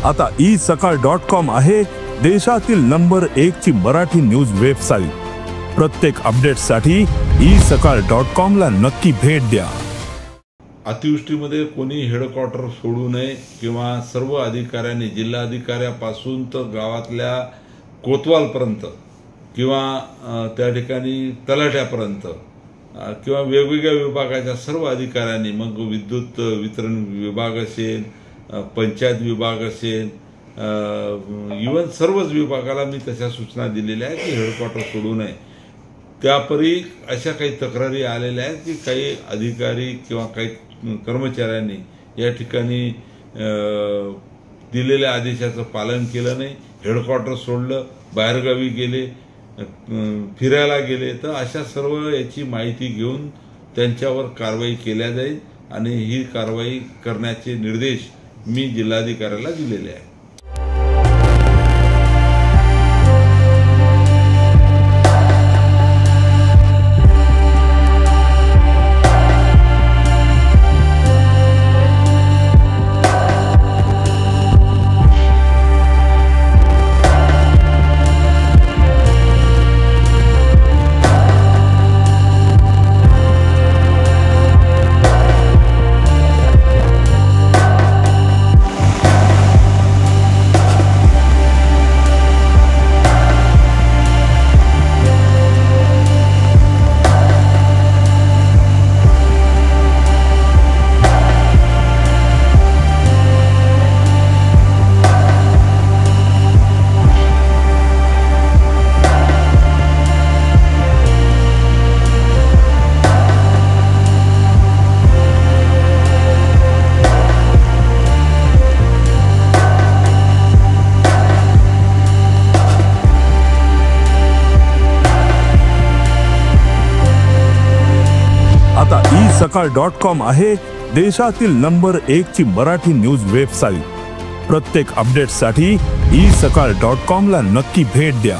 आता isakal.com आहे देशातील नंबर 1 ची मराठी न्यूज वेबसाईट। प्रत्येक अपडेटसाठी isakal.com ला नक्की भेट द्या। अतिवृष्टीमध्ये कोणी हेडक्वार्टर सोडू नये किंवा सर्व अधिकाऱ्यांनी जिल्हाधिकाऱ्यापासून तर गावातल्या कोतवालपर्यंत किंवा त्या ठिकाणी तलाठ्यापर्यंत किंवा वेगवेगळ्या विभागाच्या सर्व अधिकाऱ्यांनी, मग विद्युत वितरण विभाग असेल, पंचायत विभाग असेल, इव्हन सर्वच विभागाला मी तशा सूचना दिलेल्या आहेत की हेडक्वार्टर सोडू नये। त्यापरी अशा काही तक्रारी आलेल्या आहेत की काही अधिकारी किंवा काही कर्मचाऱ्यांनी या ठिकाणी दिलेल्या आदेशाचं पालन केलं नाही, हेडक्वार्टर सोडलं, बाहेरगावी गेले, फिरायला गेले, तर अशा सर्व याची माहिती घेऊन त्यांच्यावर कारवाई केल्या जाईल आणि ही कारवाई करण्याचे निर्देश मी जिल्हाधिकाऱ्याला दिलेले आहेत। आता isakal.com आहे देशातील नंबर 1 ची मराठी न्यूज वेबसाईट। प्रत्येक अपडेटसाठी isakal.com ला नक्की भेट द्या।